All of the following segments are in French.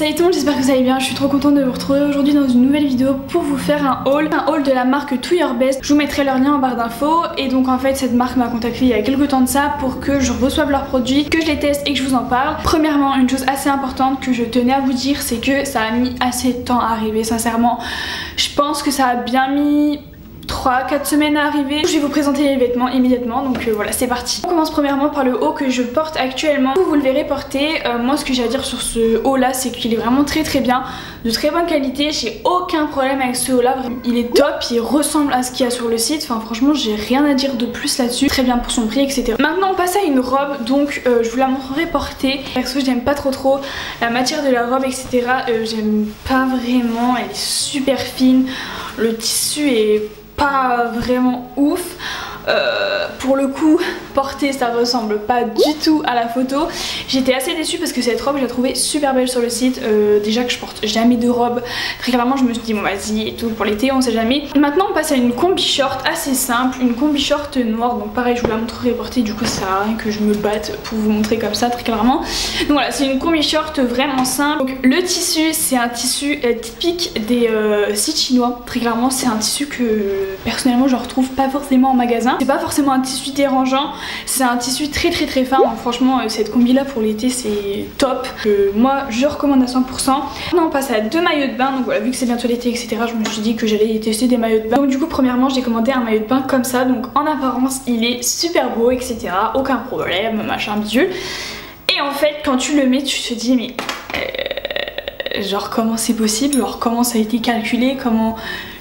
Salut tout le monde, j'espère que vous allez bien, je suis trop contente de vous retrouver aujourd'hui dans une nouvelle vidéo pour vous faire un haul de la marque To Your Best. Je vous mettrai leur lien en barre d'infos et donc en fait cette marque m'a contacté il y a quelques temps de ça pour que je reçoive leurs produits, que je les teste et que je vous en parle. Premièrement, une chose assez importante que je tenais à vous dire, c'est que ça a mis assez de temps à arriver, sincèrement. Je pense que ça a bien mis 3-4 semaines à arriver. Je vais vous présenter les vêtements immédiatement, donc voilà, c'est parti. On commence premièrement par le haut que je porte actuellement. Vous le verrez porter. Moi ce que j'ai à dire sur ce haut là, c'est qu'il est vraiment très bien, de très bonne qualité. J'ai aucun problème avec ce haut là, il est top, il ressemble à ce qu'il y a sur le site. Enfin franchement j'ai rien à dire de plus là-dessus, très bien pour son prix, etc. Maintenant on passe à une robe, donc je vous la montrerai portée. Perso j'aime pas trop la matière de la robe, etc. J'aime pas vraiment, elle est super fine, le tissu est pas vraiment ouf. Pour le coup, portée ça ressemble pas du tout à la photo. J'étais assez déçue parce que cette robe je la trouvais super belle sur le site. Déjà que je porte jamais de robe, très clairement je me suis dit bon vas-y et tout pour l'été, on sait jamais. Maintenant on passe à une combi short assez simple, une combi short noire, donc pareil je vous la montrerai portée, du coup ça sert à rien que je me batte pour vous montrer comme ça très clairement. Donc voilà, c'est une combi short vraiment simple. Donc le tissu c'est un tissu typique des sites chinois, très clairement c'est un tissu que personnellement je retrouve pas forcément en magasin. C'est pas forcément un tissu dérangeant, c'est un tissu très fin. Donc, franchement cette combi là pour l'été c'est top. Moi je recommande à 100%. Maintenant on passe à deux maillots de bain. Donc voilà, vu que c'est bientôt l'été etc, je me suis dit que j'allais tester des maillots de bain. Donc du coup premièrement j'ai commandé un maillot de bain comme ça. Donc en apparence il est super beau etc, aucun problème machin bidule. Et en fait quand tu le mets tu te dis mais genre comment c'est possible, genre comment ça a été calculé, comment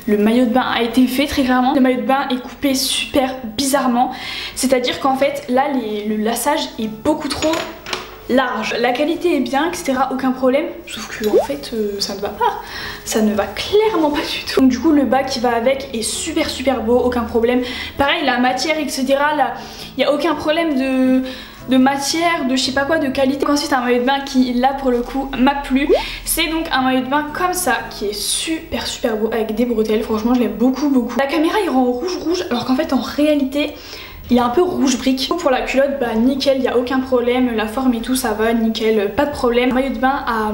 le maillot de bain a été fait. Très clairement le maillot de bain est coupé super bizarrement, c'est à dire qu'en fait là le lassage est beaucoup trop large. La qualité est bien etc, aucun problème, sauf que en fait ça ne va pas, ça ne va clairement pas du tout. Donc du coup le bas qui va avec est super beau, aucun problème. Pareil la matière etc, là il n'y a aucun problème de matière, de je sais pas quoi, de qualité. Ensuite un maillot de bain qui là pour le coup m'a plu, c'est donc un maillot de bain comme ça qui est super beau avec des bretelles. Franchement je l'aime beaucoup. La caméra il rend rouge alors qu'en fait en réalité il est un peu rouge brique. Pour la culotte bah nickel, il n'y a aucun problème, la forme et tout ça va nickel, pas de problème. Le maillot de bain à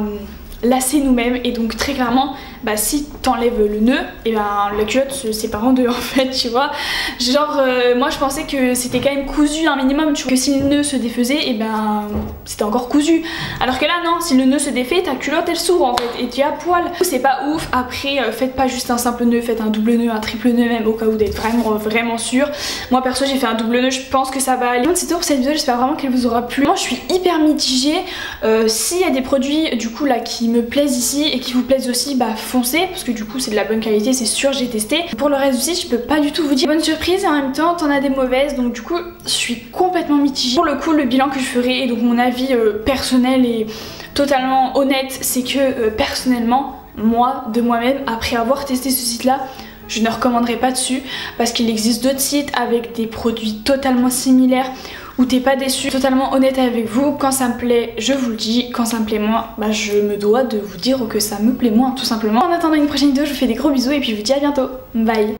lasser nous-mêmes et donc très clairement bah si t'enlèves le nœud et ben la culotte se sépare en deux en fait, tu vois. Genre moi je pensais que c'était quand même cousu un minimum, tu vois, que si le nœud se défaisait et ben c'était encore cousu, alors que là non, si le nœud se défait ta culotte elle s'ouvre en fait et tu es à poil. C'est pas ouf. Après faites pas juste un simple nœud, faites un double nœud, un triple nœud même au cas où d'être vraiment sûr. Moi perso j'ai fait un double nœud, je pense que ça va aller. Donc c'est tout pour cette vidéo, j'espère vraiment qu'elle vous aura plu. Moi je suis hyper mitigée, s'il y a des produits du coup là qui me plaisent ici et qui vous plaisent aussi bah foncez, parce que du coup c'est de la bonne qualité, c'est sûr, j'ai testé. Pour le reste aussi je peux pas du tout vous dire bonne surprise et en même temps t'en as des mauvaises, donc du coup je suis complètement mitigée. Pour le coup le bilan que je ferai et donc mon avis personnel et totalement honnête, c'est que personnellement moi de moi-même après avoir testé ce site là je ne recommanderais pas dessus, parce qu'il existe d'autres sites avec des produits totalement similaires où t'es pas déçu. Totalement honnête avec vous, quand ça me plaît je vous le dis, quand ça me plaît moins bah je me dois de vous dire que ça me plaît moins tout simplement. En attendant une prochaine vidéo je vous fais des gros bisous et puis je vous dis à bientôt, bye.